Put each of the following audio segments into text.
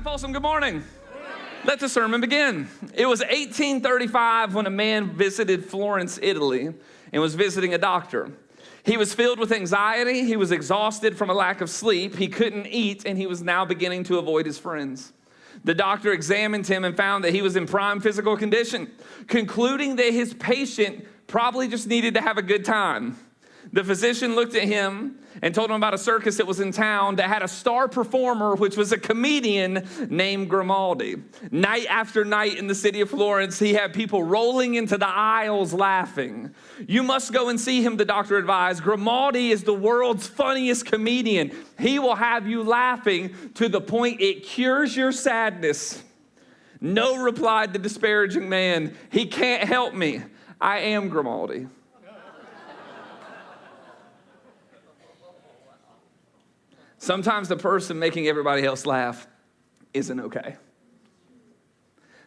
Bayside Folsom, good morning. Let the sermon begin. It was 1835 when a man visited Florence, Italy, and was visiting a doctor. He was filled with anxiety. He was exhausted from a lack of sleep. He couldn't eat, and he was now beginning to avoid his friends. The doctor examined him and found that he was in prime physical condition, concluding that his patient probably just needed to have a good time. The physician looked at him and told him about a circus that was in town that had a star performer, which was a comedian named Grimaldi. Night after night in the city of Florence, he had people rolling into the aisles laughing. You must go and see him, the doctor advised. Grimaldi is the world's funniest comedian. He will have you laughing to the point it cures your sadness. No, replied the disparaging man. He can't help me. I am Grimaldi. Sometimes the person making everybody else laugh isn't okay.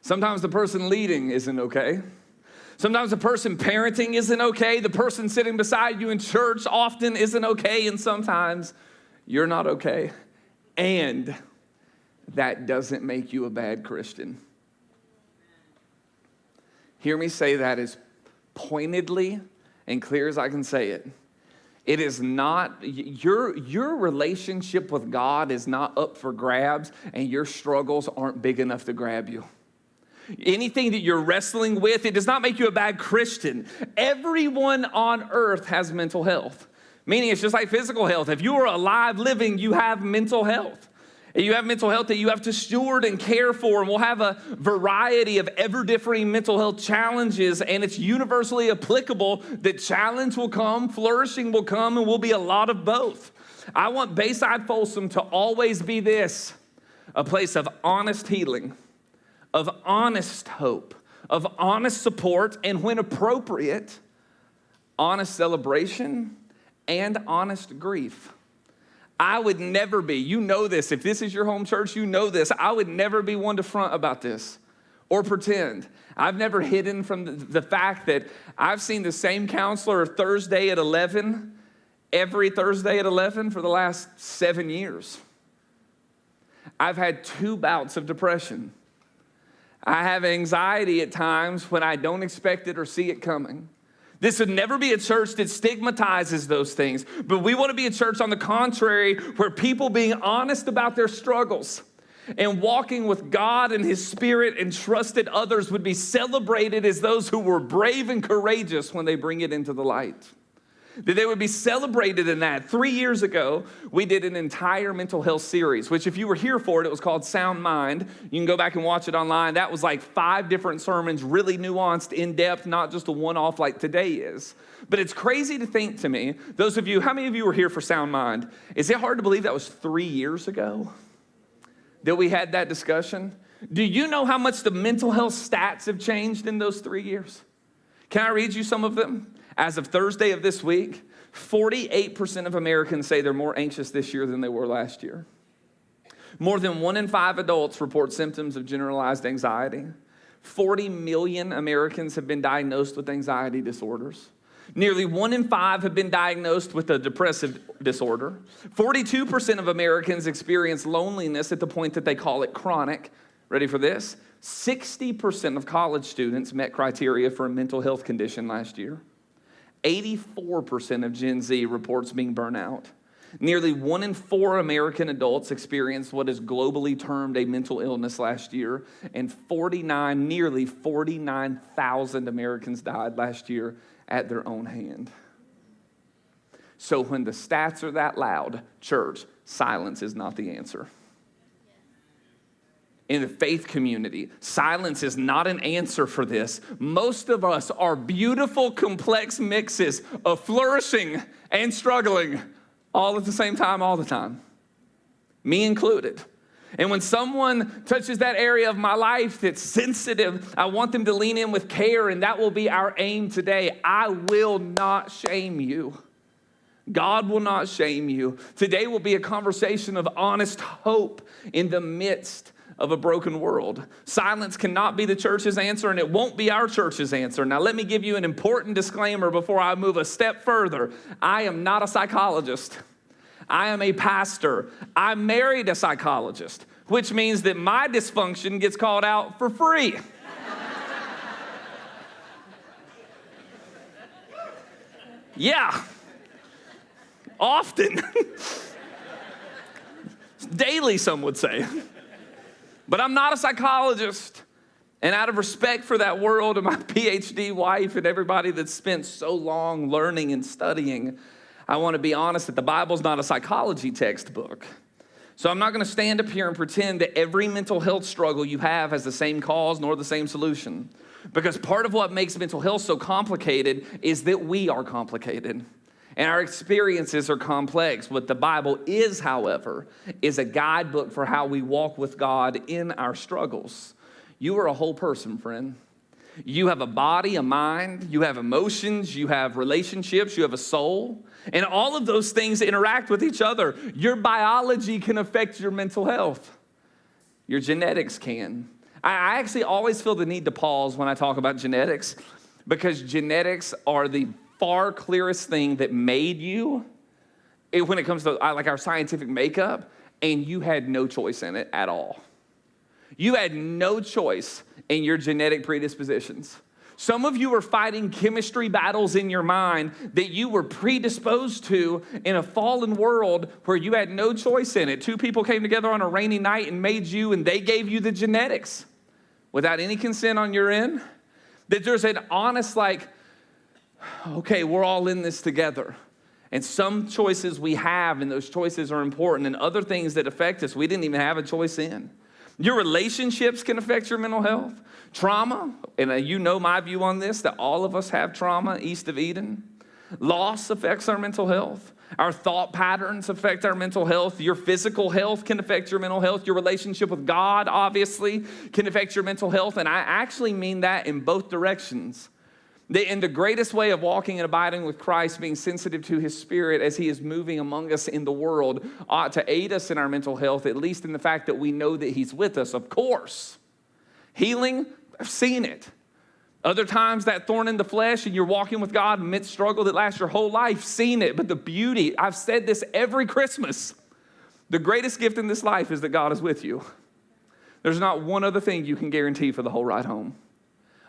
Sometimes the person leading isn't okay. Sometimes the person parenting isn't okay. The person sitting beside you in church often isn't okay. And sometimes you're not okay. And that doesn't make you a bad Christian. Hear me say that as pointedly and clear as I can say it. It is not, your relationship with God is not up for grabs, and your struggles aren't big enough to grab you. Anything that you're wrestling with, it does not make you a bad Christian. Everyone on earth has mental health, meaning it's just like physical health. If you are alive living, you have mental health. You have mental health that you have to steward and care for, and we'll have a variety of ever-differing mental health challenges, and it's universally applicable that challenge will come, flourishing will come, and will be a lot of both. I want Bayside Folsom to always be this, a place of honest healing, of honest hope, of honest support, and when appropriate, honest celebration and honest grief. I would never be, you know this, if this is your home church, you know this, I would never be one to front about this or pretend. I've never hidden from the fact that I've seen the same counselor Thursday at 11, every Thursday at 11 for the last 7 years. I've had 2 bouts of depression. I have anxiety at times when I don't expect it or see it coming. This would never be a church that stigmatizes those things, but we want to be a church on the contrary where people being honest about their struggles and walking with God and His Spirit and trusted others would be celebrated as those who were brave and courageous when they bring it into the light. That they would be celebrated in that. 3 years ago, we did an entire mental health series, which if you were here for it, it was called Sound Mind. You can go back and watch it online. That was like 5 different sermons, really nuanced, in-depth, not just a one-off like today is. But it's crazy to think to me, those of you, how many of you were here for Sound Mind? Is it hard to believe that was 3 years ago that we had that discussion? Do you know how much the mental health stats have changed in those 3 years? Can I read you some of them? As of Thursday of this week, 48% of Americans say they're more anxious this year than they were last year. More than 1 in 5 adults report symptoms of generalized anxiety. 40 million Americans have been diagnosed with anxiety disorders. Nearly 1 in 5 have been diagnosed with a depressive disorder. 42% of Americans experience loneliness at the point that they call it chronic. Ready for this? 60% of college students met criteria for a mental health condition last year. 84% of Gen Z reports being burnt out. Nearly 1 in 4 American adults experienced what is globally termed a mental illness last year, and nearly 49,000 Americans died last year at their own hand. So when the stats are that loud, church, silence is not the answer. In the faith community, silence is not an answer for this. Most of us are beautiful, complex mixes of flourishing and struggling all at the same time, all the time. Me included. And when someone touches that area of my life that's sensitive, I want them to lean in with care, and that will be our aim today. I will not shame you. God will not shame you. Today will be a conversation of honest hope in the midst of a broken world. Silence cannot be the church's answer, and it won't be our church's answer. Now, let me give you an important disclaimer before I move a step further. I am not a psychologist. I am a pastor. I married a psychologist. which means that my dysfunction gets called out for free. Yeah, often. Daily, some would say. But I'm not a psychologist. And out of respect for that world and my PhD wife and everybody that's spent so long learning and studying, I want to be honest that the Bible's not a psychology textbook. So I'm not going to stand up here and pretend that every mental health struggle you have has the same cause nor the same solution. Because part of what makes mental health so complicated is that we are complicated. And our experiences are complex. What the Bible is, however, is a guidebook for how we walk with God in our struggles. You are a whole person, friend. You have a body, a mind, you have emotions, you have relationships, you have a soul. And all of those things interact with each other. Your biology can affect your mental health. Your genetics can. I actually always feel the need to pause when I talk about genetics, because genetics are the far clearest thing that made you when it comes to like our scientific makeup, and you had no choice in it at all. You had no choice in your genetic predispositions. Some of you are fighting chemistry battles in your mind that you were predisposed to in a fallen world where you had no choice in it. Two people came together on a rainy night and made you, and they gave you the genetics without any consent on your end. That there's an honest okay, we're all in this together. And some choices we have, and those choices are important, and other things that affect us, we didn't even have a choice in. Your relationships can affect your mental health. Trauma, and you know my view on this, that all of us have trauma east of Eden. Loss affects our mental health. Our thought patterns affect our mental health. Your physical health can affect your mental health. Your relationship with God, obviously, can affect your mental health. And I actually mean that in both directions. In the greatest way of walking and abiding with Christ, being sensitive to his Spirit as he is moving among us in the world, ought to aid us in our mental health, at least in the fact that we know that he's with us, of course. Healing, I've seen it. Other times, that thorn in the flesh, and you're walking with God amidst struggle that lasts your whole life, seen it. But the beauty, I've said this every Christmas, the greatest gift in this life is that God is with you. There's not one other thing you can guarantee for the whole ride home,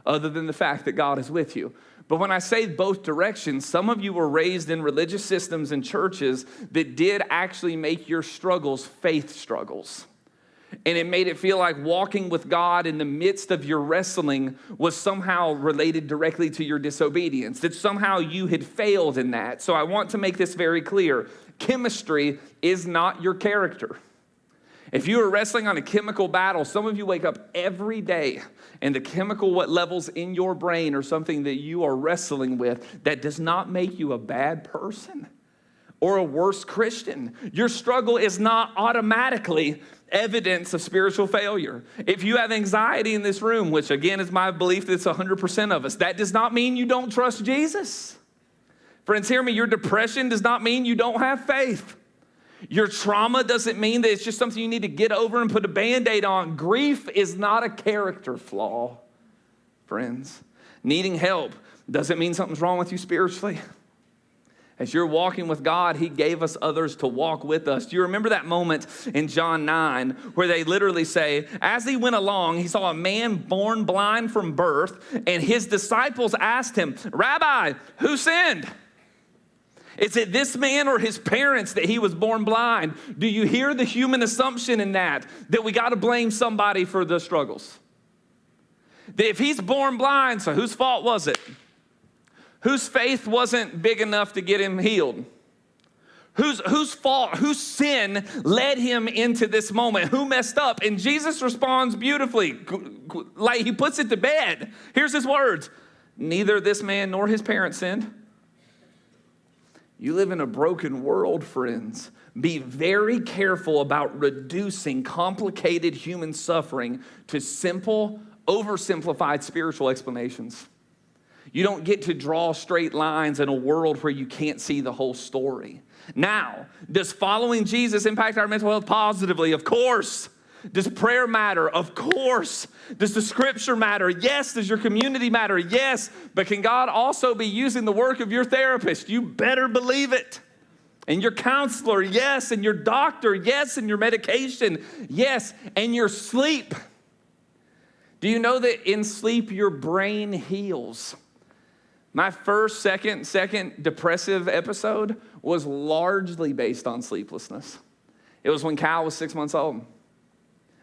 other than the fact that God is with you. But when I say both directions, some of you were raised in religious systems and churches that did actually make your struggles faith struggles. And it made it feel like walking with God in the midst of your wrestling was somehow related directly to your disobedience, that somehow you had failed in that. So I want to make this very clear. Chemistry is not your character. If you are wrestling on a chemical battle, some of you wake up every day and the chemical levels in your brain are something that you are wrestling with. That does not make you a bad person or a worse Christian. Your struggle is not automatically evidence of spiritual failure. If you have anxiety in this room, which again is my belief that it's 100% of us, that does not mean you don't trust Jesus. Friends, hear me, your depression does not mean you don't have faith. Your trauma doesn't mean that it's just something you need to get over and put a Band-Aid on. Grief is not a character flaw, friends. Needing help doesn't mean something's wrong with you spiritually. As you're walking with God, he gave us others to walk with us. Do you remember that moment in John 9 where they literally say, as he went along, he saw a man born blind from birth, and his disciples asked him, Rabbi, who sinned? Is it this man or his parents that he was born blind? Do you hear the human assumption in that we got to blame somebody for the struggles? That if he's born blind, so whose fault was it? Whose faith wasn't big enough to get him healed? Whose fault, whose sin led him into this moment? Who messed up? And Jesus responds beautifully, like he puts it to bed. Here's his words. Neither this man nor his parents sinned. You live in a broken world, friends. Be very careful about reducing complicated human suffering to simple, oversimplified spiritual explanations. You don't get to draw straight lines in a world where you can't see the whole story. Now, does following Jesus impact our mental health positively? Of course. Does prayer matter? Of course. Does the scripture matter? Yes. Does your community matter? Yes. But can God also be using the work of your therapist? You better believe it. And your counselor, yes. And your doctor, yes. And your medication, yes. And your sleep. Do you know that in sleep, your brain heals? My first, second depressive episode was largely based on sleeplessness. It was when Cal was 6 months old. I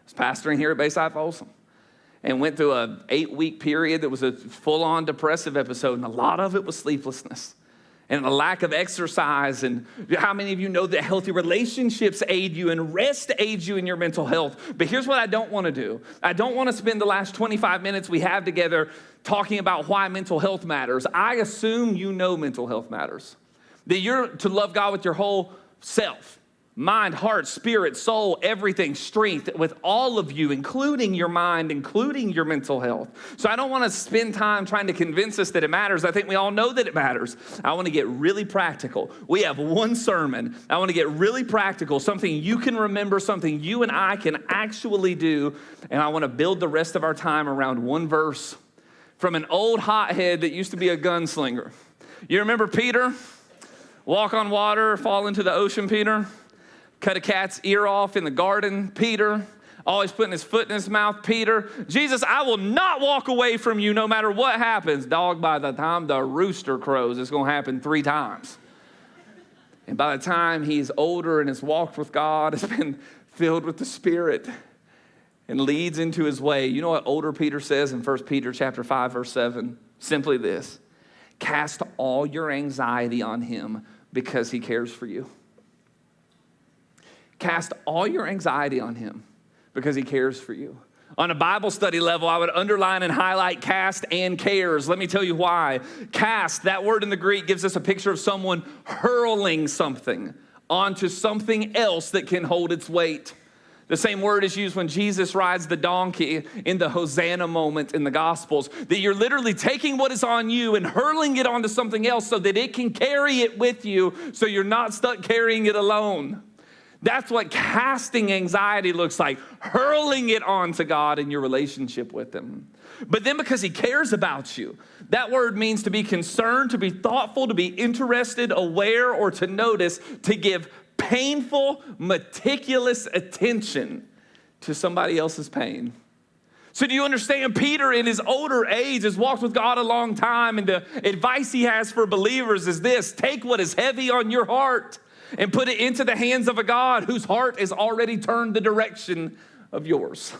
was pastoring here at Bayside Folsom and went through an 8-week period that was a full-on depressive episode, and a lot of it was sleeplessness and a lack of exercise. And how many of you know that healthy relationships aid you and rest aids you in your mental health? But here's what I don't want to do. I don't want to spend the last 25 minutes we have together talking about why mental health matters. I assume you know mental health matters. That you're to love God with your whole self. Mind, heart, spirit, soul, everything, strength, with all of you, including your mind, including your mental health. So I don't want to spend time trying to convince us that it matters. I think we all know that it matters. I want to get really practical. We have one sermon. I want to get really practical, something you can remember, something you and I can actually do. And I want to build the rest of our time around one verse from an old hothead that used to be a gunslinger. You remember Peter? Walk on water, fall into the ocean, Peter. Cut a cat's ear off in the garden, Peter. Always putting his foot in his mouth, Peter. Jesus, I will not walk away from you no matter what happens. Dog, by the time the rooster crows, it's going to happen 3 times. And by the time he's older and his walk with God has been filled with the Spirit and leads into his way, you know what older Peter says in 1 Peter chapter 5, verse 7? Simply this: cast all your anxiety on him because he cares for you. Cast all your anxiety on him because he cares for you. On a Bible study level, I would underline and highlight cast and cares. Let me tell you why. Cast, that word in the Greek, gives us a picture of someone hurling something onto something else that can hold its weight. The same word is used when Jesus rides the donkey in the Hosanna moment in the Gospels, that you're literally taking what is on you and hurling it onto something else so that it can carry it with you so you're not stuck carrying it alone. That's what casting anxiety looks like, hurling it onto God in your relationship with him. But then because he cares about you, that word means to be concerned, to be thoughtful, to be interested, aware, or to notice, to give painful, meticulous attention to somebody else's pain. So do you understand? Peter, in his older age, has walked with God a long time, and the advice he has for believers is this: take what is heavy on your heart and put it into the hands of a God whose heart is already turned the direction of yours.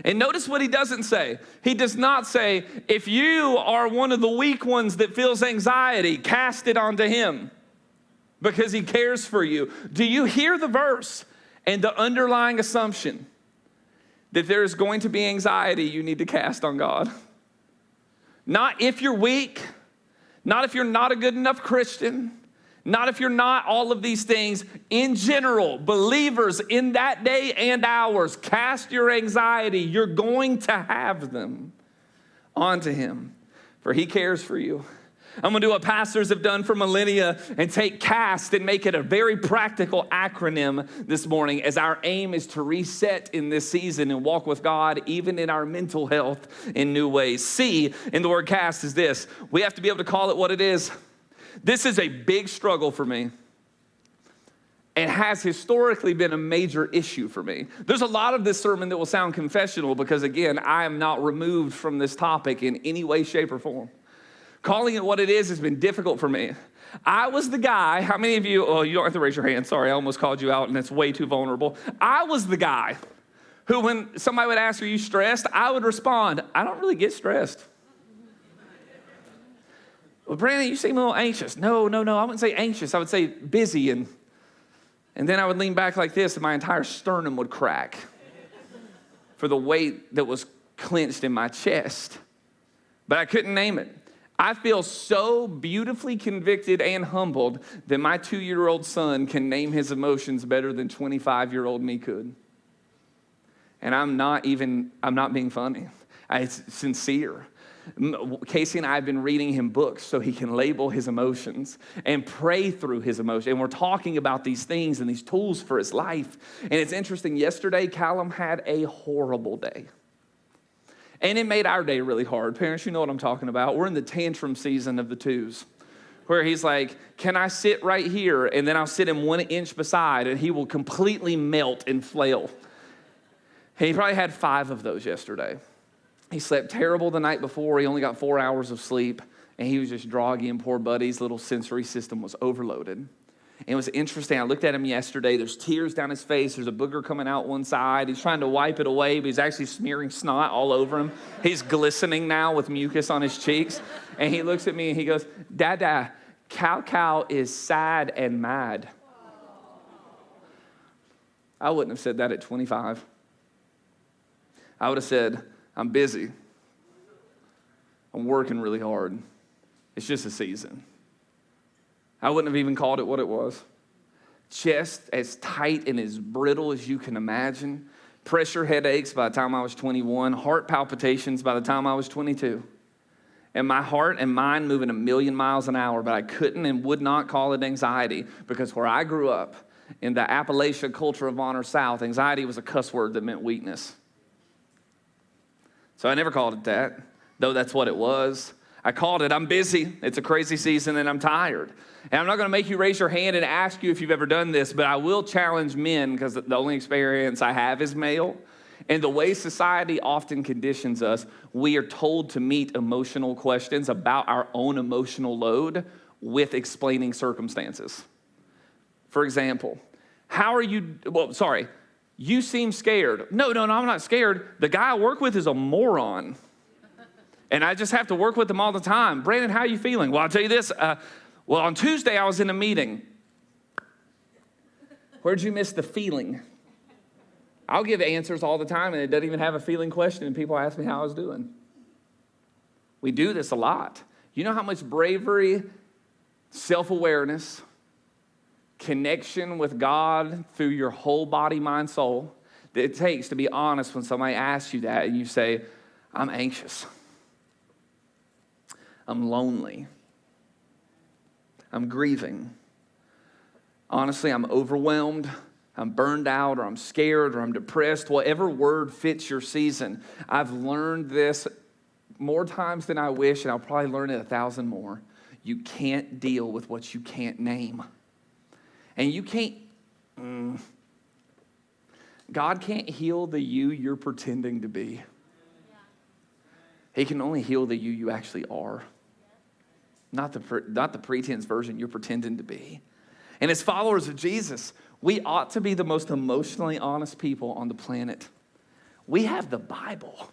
And notice what he doesn't say. He does not say, if you are one of the weak ones that feels anxiety, cast it onto him because he cares for you. Do you hear the verse and the underlying assumption that there is going to be anxiety you need to cast on God? Not if you're weak, not if you're not a good enough Christian, not if you're not all of these things. In general, believers in that day and ours, cast your anxiety. You're going to have them onto him, for he cares for you. I'm going to do what pastors have done for millennia and take cast and make it a very practical acronym this morning, as our aim is to reset in this season and walk with God, even in our mental health, in new ways. C in the word cast is this: we have to be able to call it what it is. This is a big struggle for me and has historically been a major issue for me. There's a lot of this sermon that will sound confessional because, again, I am not removed from this topic in any way, shape, or form. Calling it what it is has been difficult for me. I was the guy, how many of you, oh, you don't have to raise your hand. Sorry, I almost called you out and it's way too vulnerable. I was the guy who, when somebody would ask, are you stressed? I would respond, I don't really get stressed. Well, Brannon, you seem a little anxious. No, I wouldn't say anxious. I would say busy. And then I would lean back like this and my entire sternum would crack for the weight that was clenched in my chest. But I couldn't name it. I feel so beautifully convicted and humbled that my 2-year-old son can name his emotions better than 25-year-old me could. And I'm not being funny. It's sincere. Casey and I have been reading him books so he can label his emotions and pray through his emotions. And we're talking about these things and these tools for his life. And it's interesting, yesterday, Callum had a horrible day. And it made our day really hard. Parents, you know what I'm talking about. We're in the tantrum season of the twos. where he's like, can I sit right here? And then I'll sit him 1 inch beside, and he will completely melt and flail. He probably had 5 of those yesterday. He slept terrible the night before. He only got 4 hours of sleep, and he was just groggy, and poor buddy's little sensory system was overloaded. And it was interesting. I looked at him yesterday. There's tears down his face. There's a booger coming out one side. He's trying to wipe it away, but he's actually smearing snot all over him. He's glistening now with mucus on his cheeks. And he looks at me and he goes, Dada, Cow is sad and mad. I wouldn't have said that at 25. I would have said, I'm busy. I'm working really hard. It's just a season. I wouldn't have even called it what it was. Chest as tight and as brittle as you can imagine. Pressure headaches by the time I was 21. Heart palpitations by the time I was 22. And my heart and mind moving 1,000,000 miles an hour, but I couldn't and would not call it anxiety because where I grew up in the Appalachian culture of Honor South, anxiety was a cuss word that meant weakness. So I never called it that, though that's what it was. I called it, I'm busy, it's a crazy season, and I'm tired. And I'm not going to make you raise your hand and ask you if you've ever done this, but I will challenge men because the only experience I have is male. And the way society often conditions us, we are told to meet emotional questions about our own emotional load with explaining circumstances. For example, you seem scared. No, I'm not scared. The guy I work with is a moron. And I just have to work with him all the time. Brannon, how are you feeling? Well, I'll tell you this. On Tuesday, I was in a meeting. Where'd you miss the feeling? I'll give answers all the time, and it doesn't even have a feeling question, and people ask me how I was doing. We do this a lot. You know how much bravery, self-awareness, connection with God through your whole body, mind, soul, that it takes to be honest when somebody asks you that, and you say, I'm anxious. I'm lonely. I'm grieving. Honestly, I'm overwhelmed. I'm burned out, or I'm scared, or I'm depressed. Whatever word fits your season. I've learned this more times than I wish, and I'll probably learn it 1,000 more. You can't deal with what you can't name. And you can't, God can't heal the you're pretending to be. He can only heal the you actually are. Not the pretense version you're pretending to be. And as followers of Jesus, we ought to be the most emotionally honest people on the planet. We have the Bible.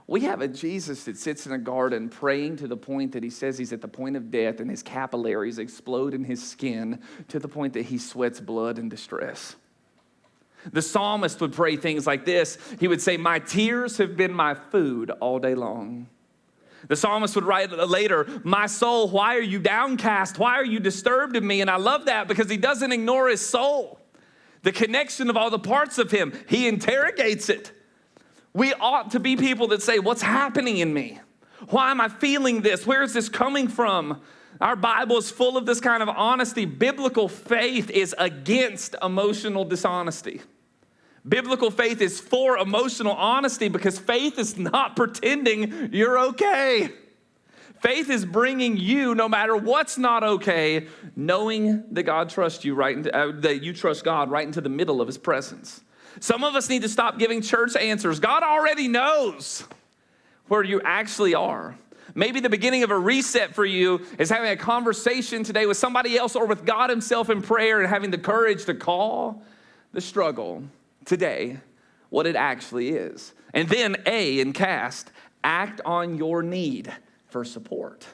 We have a Jesus that sits in a garden praying to the point that he says he's at the point of death and his capillaries explode in his skin to the point that he sweats blood in distress. The psalmist would pray things like this. He would say, my tears have been my food all day long. The psalmist would write later, my soul, why are you downcast? Why are you disturbed in me? And I love that because he doesn't ignore his soul. The connection of all the parts of him, he interrogates it. We ought to be people that say, what's happening in me? Why am I feeling this? Where is this coming from? Our Bible is full of this kind of honesty. Biblical faith is against emotional dishonesty. Biblical faith is for emotional honesty because faith is not pretending you're okay. Faith is bringing you, no matter what's not okay, knowing that God trusts you that you trust God right into the middle of his presence. Some of us need to stop giving church answers. God already knows where you actually are. Maybe the beginning of a reset for you is having a conversation today with somebody else or with God himself in prayer and having the courage to call the struggle today what it actually is. And then in cast, act on your need for support.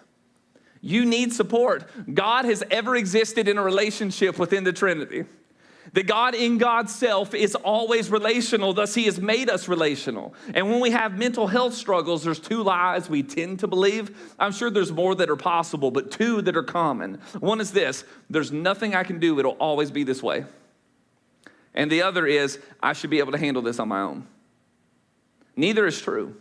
You need support. God has ever existed in a relationship within the Trinity. That God in God's self is always relational, thus he has made us relational. And when we have mental health struggles, there's 2 lies we tend to believe. I'm sure there's more that are possible, but 2 that are common. One is this, there's nothing I can do, it'll always be this way. And the other is, I should be able to handle this on my own. Neither is true.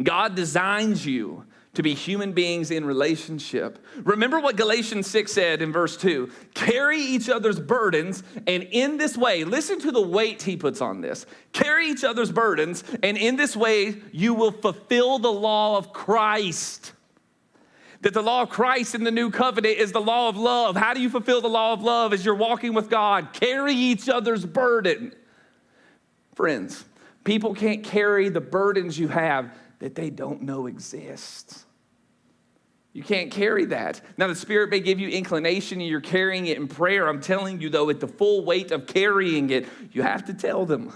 God designs you to be human beings in relationship. Remember what Galatians 6 said in verse 2. Carry each other's burdens, and in this way, listen to the weight he puts on this. Carry each other's burdens, and in this way, you will fulfill the law of Christ. That the law of Christ in the new covenant is the law of love. How do you fulfill the law of love as you're walking with God? Carry each other's burden. Friends, people can't carry the burdens you have that they don't know exist. You can't carry that. Now, the Spirit may give you inclination and you're carrying it in prayer. I'm telling you, though, at the full weight of carrying it, you have to tell them.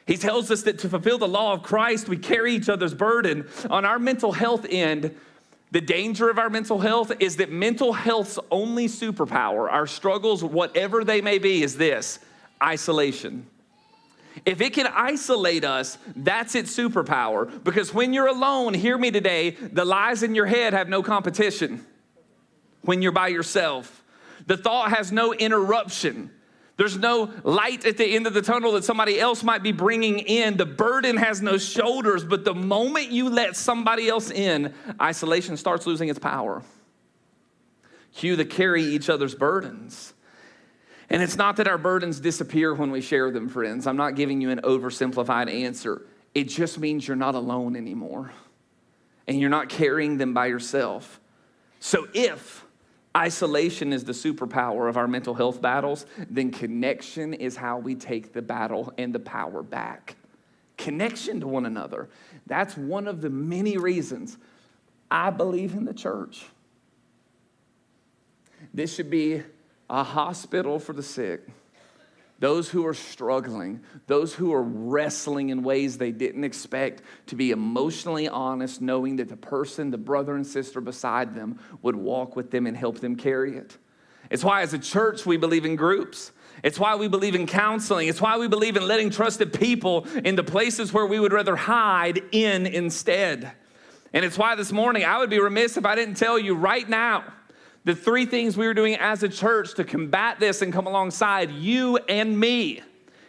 He tells us that to fulfill the law of Christ, we carry each other's burden. On our mental health end, the danger of our mental health is that mental health's only superpower, our struggles, whatever they may be, is this: isolation. If it can isolate us, that's its superpower. Because when you're alone, hear me today, the lies in your head have no competition. When you're by yourself, the thought has no interruption. There's no light at the end of the tunnel that somebody else might be bringing in. The burden has no shoulders, but the moment you let somebody else in, isolation starts losing its power. Cue the carry each other's burdens. And it's not that our burdens disappear when we share them, friends. I'm not giving you an oversimplified answer. It just means you're not alone anymore. And you're not carrying them by yourself. So if isolation is the superpower of our mental health battles, then connection is how we take the battle and the power back. Connection to one another. That's one of the many reasons I believe in the church. This should be a hospital for the sick, those who are struggling, those who are wrestling in ways they didn't expect, to be emotionally honest, knowing that the person, the brother and sister beside them, would walk with them and help them carry it. It's why as a church we believe in groups. It's why we believe in counseling. It's why we believe in letting trusted people in the places where we would rather hide in instead. And it's why this morning I would be remiss if I didn't tell you right now the 3 things we are doing as a church to combat this and come alongside you and me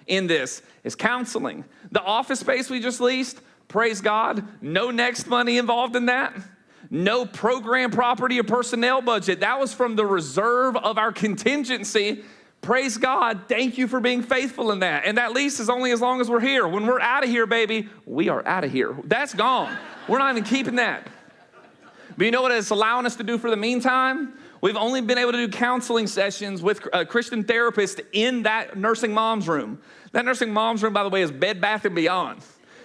in this is counseling. The office space we just leased, praise God, no next money involved in that. No program, property, or personnel budget. That was from the reserve of our contingency. Praise God, thank you for being faithful in that. And that lease is only as long as we're here. When we're out of here, baby, we are out of here. That's gone. We're not even keeping that. But you know what it's allowing us to do for the meantime? We've only been able to do counseling sessions with a Christian therapist in that nursing mom's room. That nursing mom's room, by the way, is Bed Bath & Beyond.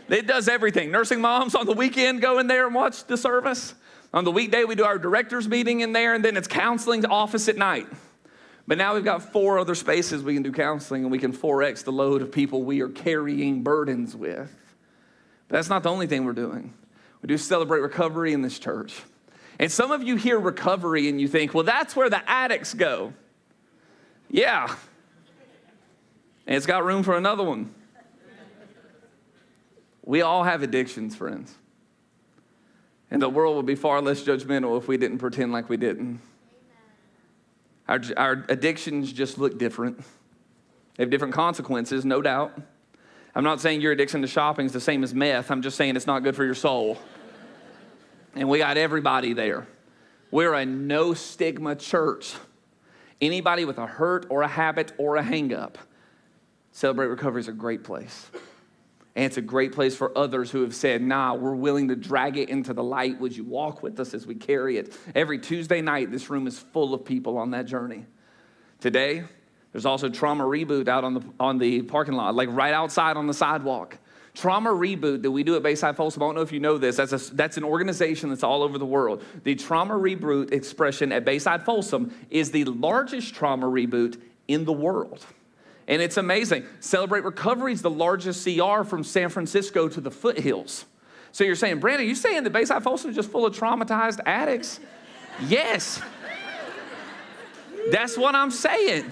It does everything. Nursing moms on the weekend go in there and watch the service. On the weekday, we do our director's meeting in there, and then it's counseling office at night. But now we've got 4 other spaces we can do counseling, and we can 4X the load of people we are carrying burdens with. But that's not the only thing we're doing. We do celebrate recovery in this church. And some of you hear recovery and you think, well, that's where the addicts go. Yeah. And it's got room for another one. We all have addictions, friends. And the world would be far less judgmental if we didn't pretend like we didn't. Our addictions just look different. They have different consequences, no doubt. I'm not saying your addiction to shopping is the same as meth. I'm just saying it's not good for your soul. And we got everybody there. We're a no stigma church. Anybody with a hurt or a habit or a hang up, Celebrate Recovery is a great place. And it's a great place for others who have said, nah, we're willing to drag it into the light. Would you walk with us as we carry it? Every Tuesday night, this room is full of people on that journey. Today, there's also Trauma Reboot out on the parking lot, like right outside on the sidewalk. Trauma Reboot that we do at Bayside Folsom, I don't know if you know this, that's an organization that's all over the world. The Trauma Reboot expression at Bayside Folsom is the largest trauma reboot in the world. And it's amazing. Celebrate Recovery is the largest CR from San Francisco to the foothills. So you're saying, Brannon, are you saying that Bayside Folsom is just full of traumatized addicts? Yes. That's what I'm saying.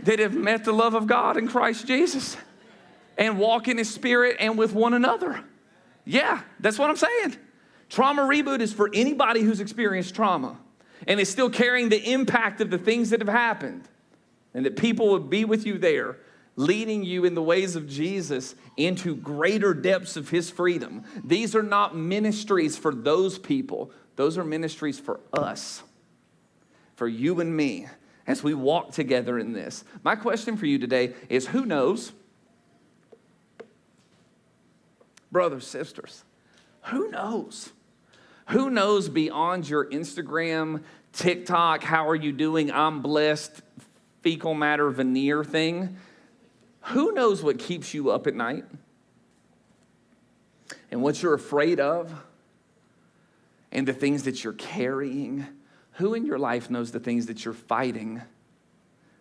That have met the love of God in Christ Jesus and walk in His Spirit and with one another. Yeah, that's what I'm saying. Trauma Reboot is for anybody who's experienced trauma and is still carrying the impact of the things that have happened, and that people would be with you there, leading you in the ways of Jesus into greater depths of His freedom. These are not ministries for those people. Those are ministries for us, for you and me, as we walk together in this. My question for you today is, who knows? Brothers, sisters, who knows Who knows beyond your Instagram, TikTok, how are you doing, I'm blessed, fecal matter veneer thing? Who knows what keeps you up at night and what you're afraid of and the things that you're carrying? Who in your life knows the things that you're fighting?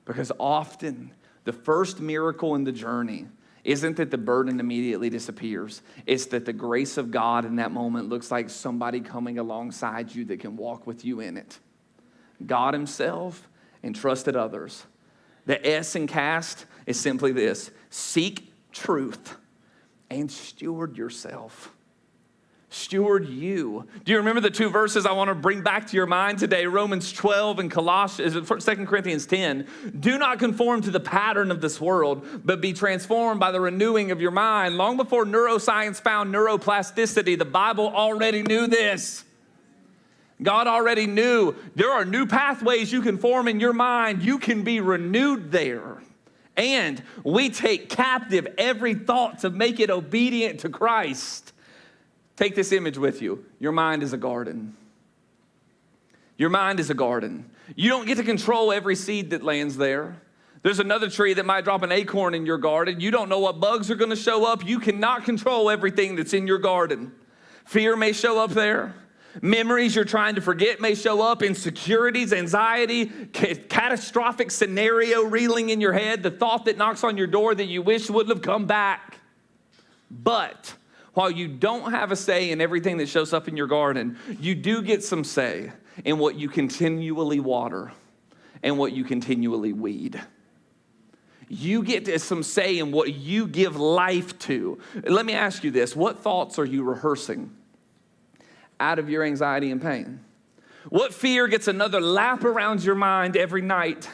Because often the first miracle in the journey isn't that the burden immediately disappears. It's that the grace of God in that moment looks like somebody coming alongside you that can walk with you in it. God himself and trusted others. The S in cast is simply this: seek truth and steward yourself. Steward you. Do you remember the two verses I want to bring back to your mind today? Romans 12 and 2 Corinthians 10. Do not conform to the pattern of this world, but be transformed by the renewing of your mind. Long before neuroscience found neuroplasticity, the Bible already knew this. God already knew there are new pathways you can form in your mind. You can be renewed there. And we take captive every thought to make it obedient to Christ. Take this image with you. Your mind is a garden. Your mind is a garden. You don't get to control every seed that lands there. There's another tree that might drop an acorn in your garden. You don't know what bugs are going to show up. You cannot control everything that's in your garden. Fear may show up there. Memories you're trying to forget may show up. Insecurities, anxiety, catastrophic scenario reeling in your head. The thought that knocks on your door that you wish wouldn't have come back. But while you don't have a say in everything that shows up in your garden, you do get some say in what you continually water and what you continually weed. You get some say in what you give life to. Let me ask you this. What thoughts are you rehearsing out of your anxiety and pain? What fear gets another lap around your mind every night?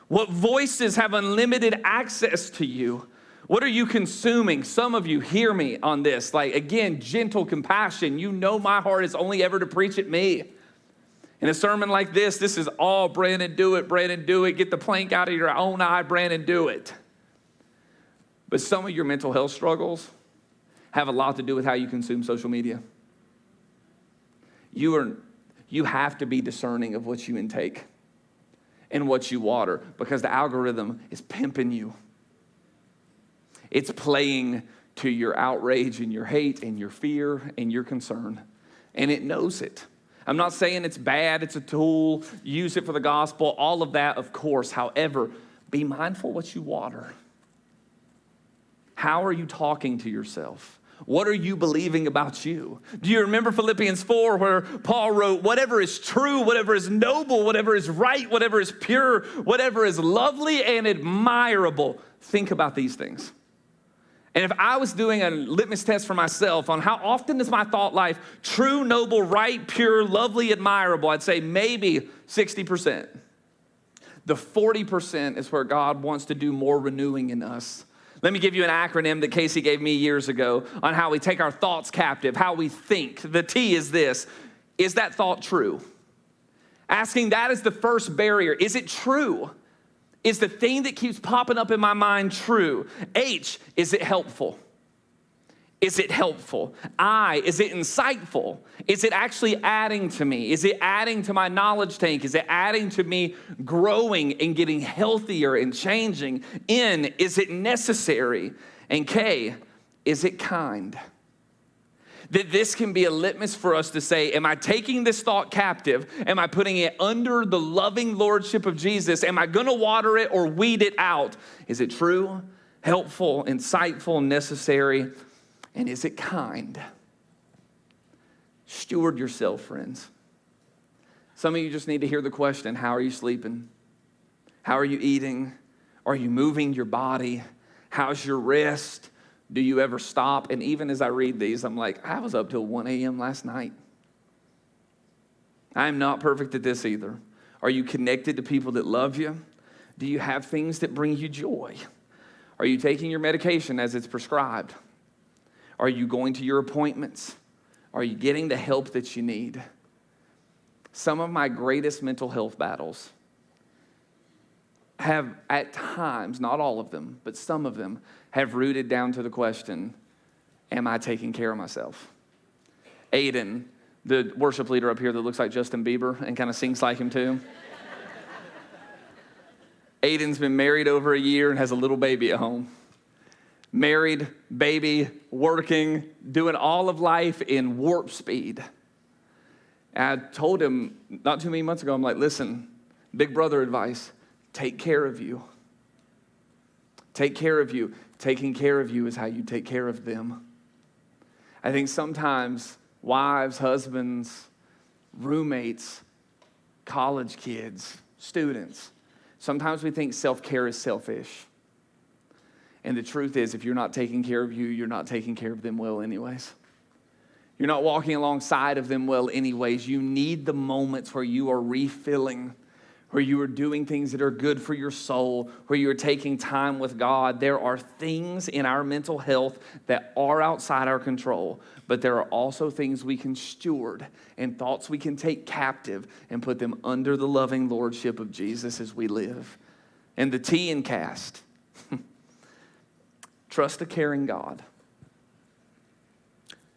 What voices have unlimited access to you? What are you consuming? Some of you hear me on this. Like, again, gentle compassion. You know my heart is only ever to preach at me. In a sermon like this is all Brannon, do it, Brannon, do it. Get the plank out of your own eye, Brannon, do it. But some of your mental health struggles have a lot to do with how you consume social media. You have to be discerning of what you intake and what you water, because the algorithm is pimping you. It's playing to your outrage and your hate and your fear and your concern. And it knows it. I'm not saying it's bad. It's a tool. Use it for the gospel. All of that, of course. However, be mindful what you water. How are you talking to yourself? What are you believing about you? Do you remember Philippians 4 where Paul wrote, whatever is true, whatever is noble, whatever is right, whatever is pure, whatever is lovely and admirable, think about these things. And if I was doing a litmus test for myself on how often is my thought life true, noble, right, pure, lovely, admirable, I'd say maybe 60%. The 40% is where God wants to do more renewing in us. Let me give you an acronym that Casey gave me years ago on how we take our thoughts captive, how we think. The T is this: is that thought true? Asking that is the first barrier. Is it true? Is the thing that keeps popping up in my mind true? H, is it helpful? Is it helpful? I, is it insightful? Is it actually adding to me? Is it adding to my knowledge tank? Is it adding to me growing and getting healthier and changing? N, is it necessary? And K, is it kind? That this can be a litmus for us to say, am I taking this thought captive? Am I putting it under the loving lordship of Jesus? Am I going to water it or weed it out? Is it true, helpful, insightful, necessary? And is it kind? Steward yourself, friends. Some of you just need to hear the question, how are you sleeping? How are you eating? Are you moving your body? How's your rest? Do you ever stop? And even as I read these, I'm like, I was up till 1 a.m. last night. I am not perfect at this either. Are you connected to people that love you? Do you have things that bring you joy? Are you taking your medication as it's prescribed? Are you going to your appointments? Are you getting the help that you need? Some of my greatest mental health battles have at times, not all of them, but some of them have rooted down to the question, am I taking care of myself? Aiden, The worship leader up here that looks like Justin Bieber and kind of sings like him too. Aiden's been married over a year and has a little baby at home. Married, baby, working, doing all of life in warp speed. And I told him not too many months ago, I'm like, listen, big brother advice, take care of you. Take care of you. Taking care of you is how you take care of them. I think sometimes wives, husbands, roommates, college kids, students, sometimes we think self-care is selfish. And the truth is, if you're not taking care of you, you're not taking care of them well anyways. You're not walking alongside of them well anyways. You need the moments where you are refilling, where you are doing things that are good for your soul, where you are taking time with God. There are things in our mental health that are outside our control, but there are also things we can steward and thoughts we can take captive and put them under the loving lordship of Jesus as we live. And the T in cast, trust a caring God.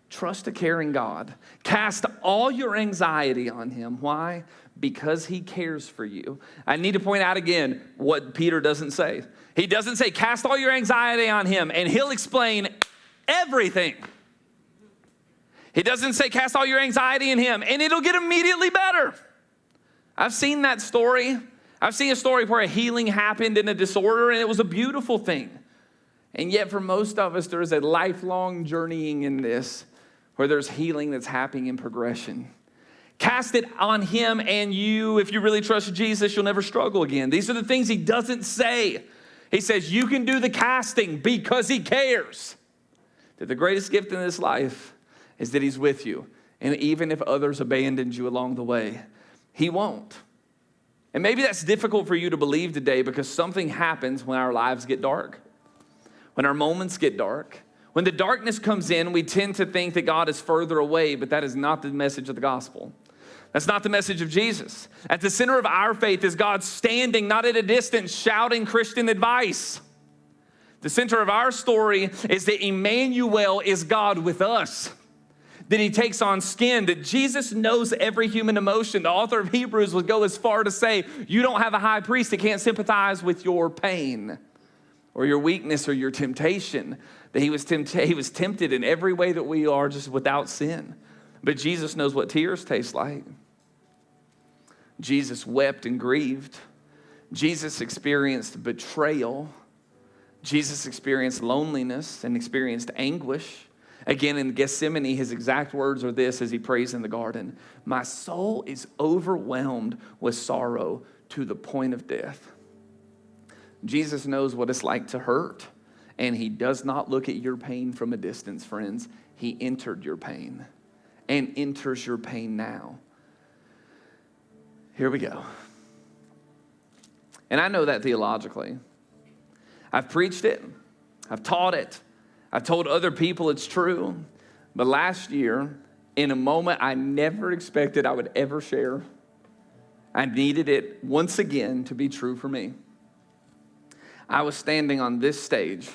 Trust a caring God. Cast all your anxiety on him. Why? Because he cares for you. I need to point out again what Peter doesn't say. He doesn't say, cast all your anxiety on him and he'll explain everything. He doesn't say, cast all your anxiety in him and it'll get immediately better. I've seen that story. I've seen a story where a healing happened in a disorder and it was a beautiful thing. And yet for most of us, there is a lifelong journeying in this where there's healing that's happening in progression. Cast it on him and you, if you really trust Jesus, you'll never struggle again. These are the things he doesn't say. He says you can do the casting because he cares. That the greatest gift in this life is that he's with you. And even if others abandoned you along the way, he won't. And maybe that's difficult for you to believe today because something happens when our lives get dark. When our moments get dark. When the darkness comes in, we tend to think that God is further away, but that is not the message of the gospel. That's not the message of Jesus. At the center of our faith is God standing, not at a distance, shouting Christian advice. The center of our story is that Emmanuel is God with us. That he takes on skin, that Jesus knows every human emotion. The author of Hebrews would go as far to say, you don't have a high priest that can't sympathize with your pain or your weakness or your temptation. That he was tempted in every way that we are, just without sin. But Jesus knows what tears taste like. Jesus wept and grieved. Jesus experienced betrayal. Jesus experienced loneliness and experienced anguish. Again, in Gethsemane, his exact words are this as he prays in the garden. My soul is overwhelmed with sorrow to the point of death. Jesus knows what it's like to hurt. And he does not look at your pain from a distance, friends. He entered your pain and enters your pain now. Here we go. And I know that theologically. I've preached it. I've taught it. I've told other people it's true. But last year, in a moment I never expected I would ever share, I needed it once again to be true for me. I was standing on this stage,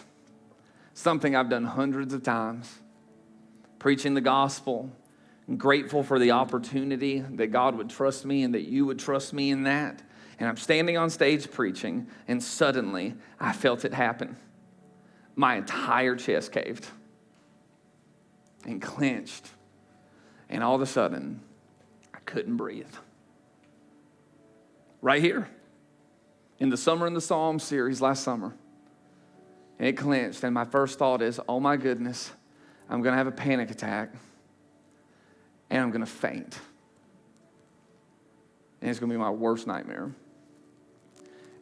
something I've done hundreds of times, preaching the gospel. I'm grateful for the opportunity that God would trust me and that you would trust me in that. And I'm standing on stage preaching, and suddenly I felt it happen. My entire chest caved and clenched. And all of a sudden, I couldn't breathe. Right here, in the Summer in the Psalms series last summer. And it clenched, and my first thought is, oh my goodness, I'm going to have a panic attack, and I'm going to faint. And it's going to be my worst nightmare.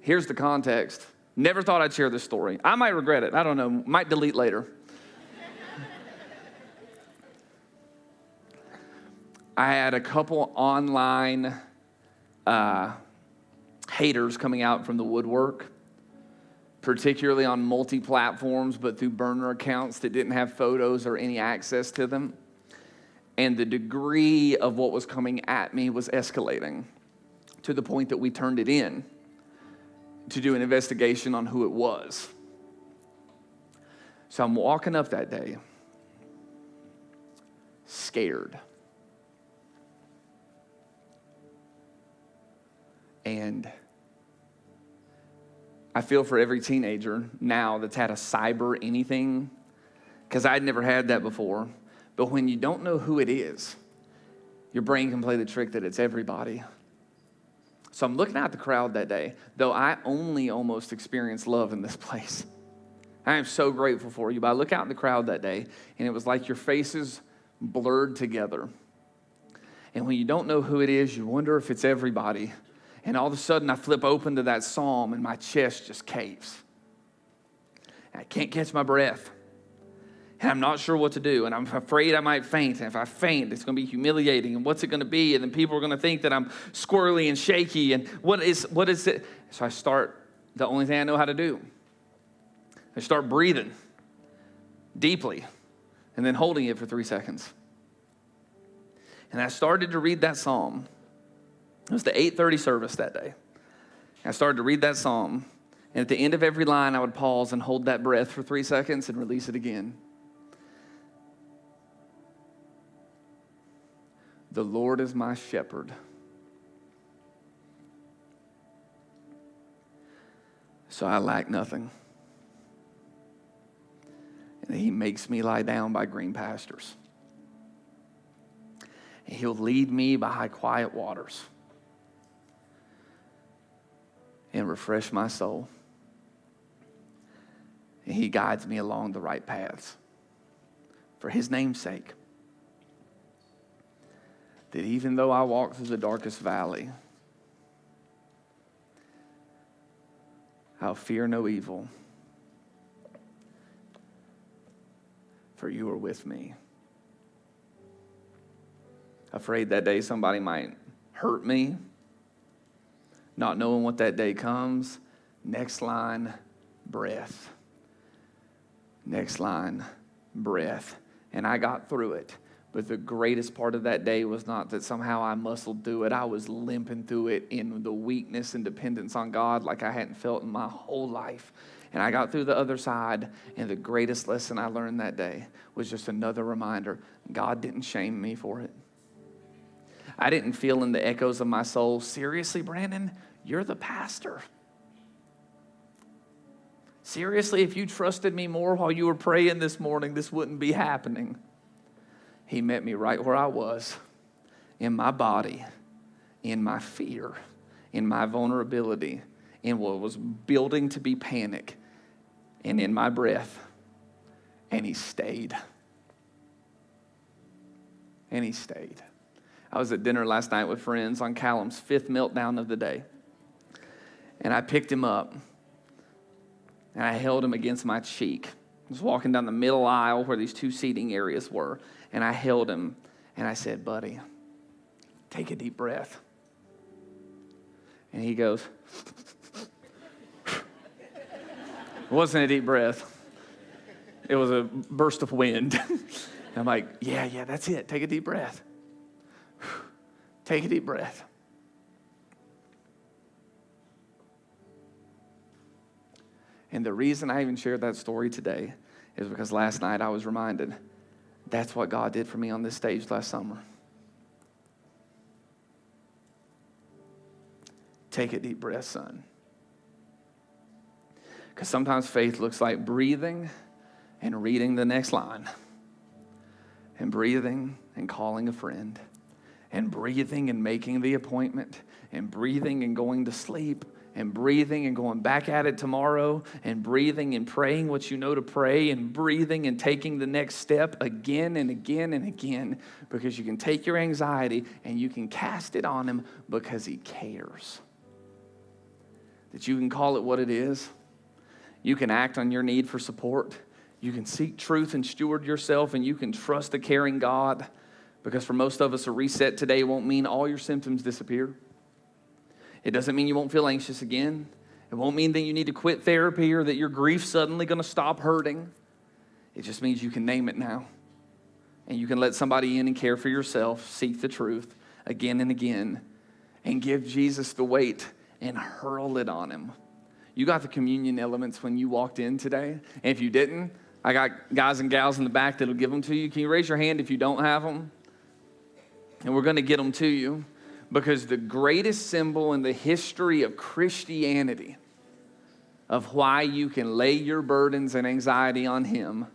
Here's the context. Never thought I'd share this story. I might regret it. I don't know. Might delete later. I had a couple online haters coming out from the woodwork, particularly on multi-platforms, but through burner accounts that didn't have photos or any access to them. And the degree of what was coming at me was escalating to the point that we turned it in to do an investigation on who it was. So I'm walking up that day, scared. And I feel for every teenager now that's had a cyber anything, because I'd never had that before. But when you don't know who it is, your brain can play the trick that it's everybody. So I'm looking at the crowd that day, though I only almost experienced love in this place. I am so grateful for you. But I look out in the crowd that day, and it was like your faces blurred together. And when you don't know who it is, you wonder if it's everybody. And all of a sudden, I flip open to that psalm, and my chest just caves. And I can't catch my breath. And I'm not sure what to do. And I'm afraid I might faint. And if I faint, it's going to be humiliating. And what's it going to be? And then people are going to think that I'm squirrely and shaky. And what is it? So I start, the only thing I know how to do. I start breathing deeply and then holding it for 3 seconds. And I started to read that psalm. It was the 8:30 service that day. I started to read that psalm. And at the end of every line, I would pause and hold that breath for 3 seconds and release it again. The Lord is my shepherd. So I lack nothing. And he makes me lie down by green pastures. And he'll lead me by quiet waters and refresh my soul. And he guides me along the right paths for his name's sake. That even though I walk through the darkest valley, I'll fear no evil, for you are with me. Afraid that day somebody might hurt me, not knowing what that day comes. Next line, breath. Next line, breath. And I got through it. But the greatest part of that day was not that somehow I muscled through it. I was limping through it in the weakness and dependence on God like I hadn't felt in my whole life. And I got through the other side, and the greatest lesson I learned that day was just another reminder. God didn't shame me for it. I didn't feel in the echoes of my soul, seriously, Brannon, you're the pastor. Seriously, if you trusted me more while you were praying this morning, this wouldn't be happening. He met me right where I was, in my body, in my fear, in my vulnerability, in what was building to be panic, and in my breath. And he stayed. And he stayed. I was at dinner last night with friends on Callum's 5th meltdown of the day. And I picked him up, and I held him against my cheek. I was walking down the middle aisle where these 2 seating areas were. And I held him, and I said, buddy, take a deep breath. And he goes, it wasn't a deep breath. It was a burst of wind. And I'm like, yeah, that's it. Take a deep breath. Take a deep breath. And the reason I even shared that story today is because last night I was reminded that's what God did for me on this stage last summer. Take a deep breath, son. Because sometimes faith looks like breathing and reading the next line, and breathing and calling a friend, and breathing and making the appointment, and breathing and going to sleep, and breathing and going back at it tomorrow, and breathing and praying what you know to pray, and breathing and taking the next step again and again and again, because you can take your anxiety and you can cast it on him because he cares. That you can call it what it is. You can act on your need for support. You can seek truth and steward yourself, and you can trust a caring God, because for most of us, a reset today won't mean all your symptoms disappear. It doesn't mean you won't feel anxious again. It won't mean that you need to quit therapy or that your grief's suddenly going to stop hurting. It just means you can name it now. And you can let somebody in and care for yourself, seek the truth again and again, and give Jesus the weight and hurl it on him. You got the communion elements when you walked in today. And if you didn't, I got guys and gals in the back that'll give them to you. Can you raise your hand if you don't have them? And we're going to get them to you. Because the greatest symbol in the history of Christianity of why you can lay your burdens and anxiety on him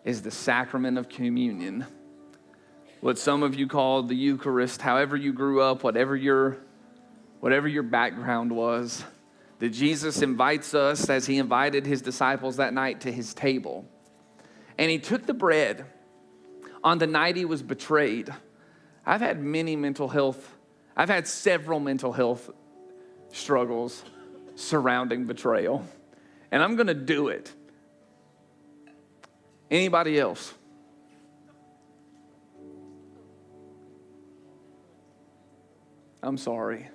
is the sacrament of communion. What some of you call the Eucharist, however you grew up, whatever your background was, that Jesus invites us as he invited his disciples that night to his table. And he took the bread on the night he was betrayed. I've had several mental health struggles surrounding betrayal. And I'm going to do it. Anybody else? I'm sorry.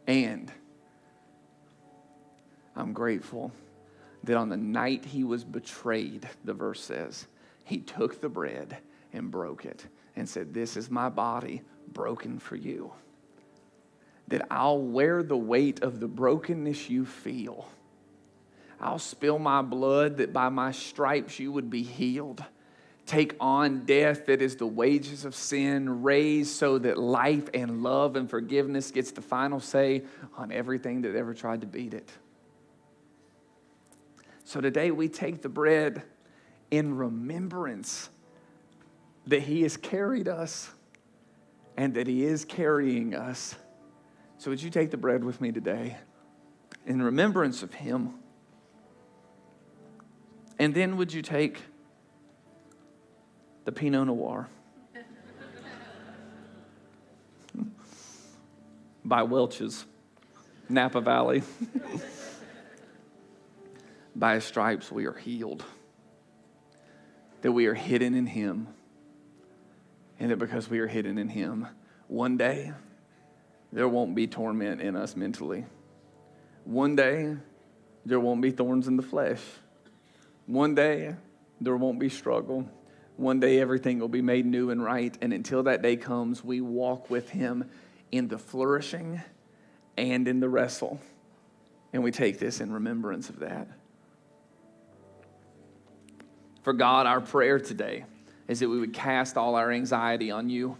And I'm grateful that on the night he was betrayed, the verse says, he took the bread and broke it and said, "This is my body broken for you. That I'll wear the weight of the brokenness you feel. I'll spill my blood that by my stripes you would be healed. Take on death that is the wages of sin, raised so that life and love and forgiveness gets the final say on everything that ever tried to beat it." So today we take the bread in remembrance that he has carried us and that he is carrying us. So would you take the bread with me today in remembrance of him? And then would you take the Pinot Noir by Welch's, Napa Valley. By his stripes we are healed. That we are hidden in him. And that because we are hidden in him, one day there won't be torment in us mentally. One day there won't be thorns in the flesh. One day there won't be struggle. One day everything will be made new and right. And until that day comes, we walk with him in the flourishing and in the wrestle. And we take this in remembrance of that. For God, our prayer today is that we would cast all our anxiety on you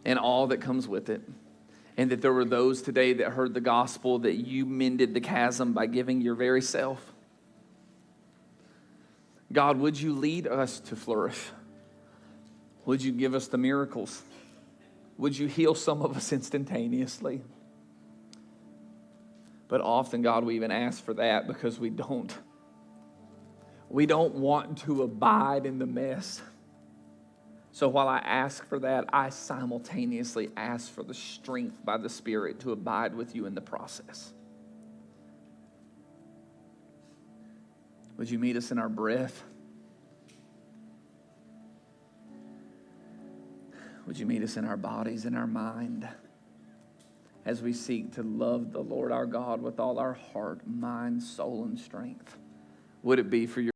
and all that comes with it. And that there were those today that heard the gospel that you mended the chasm by giving your very self. God, would you lead us to flourish? Would you give us the miracles? Would you heal some of us instantaneously? But often, God, we even ask for that because we don't want to abide in the mess. So while I ask for that, I simultaneously ask for the strength by the Spirit to abide with you in the process. Would you meet us in our breath? Would you meet us in our bodies and our mind as we seek to love the Lord our God with all our heart, mind, soul, and strength? Would it be for your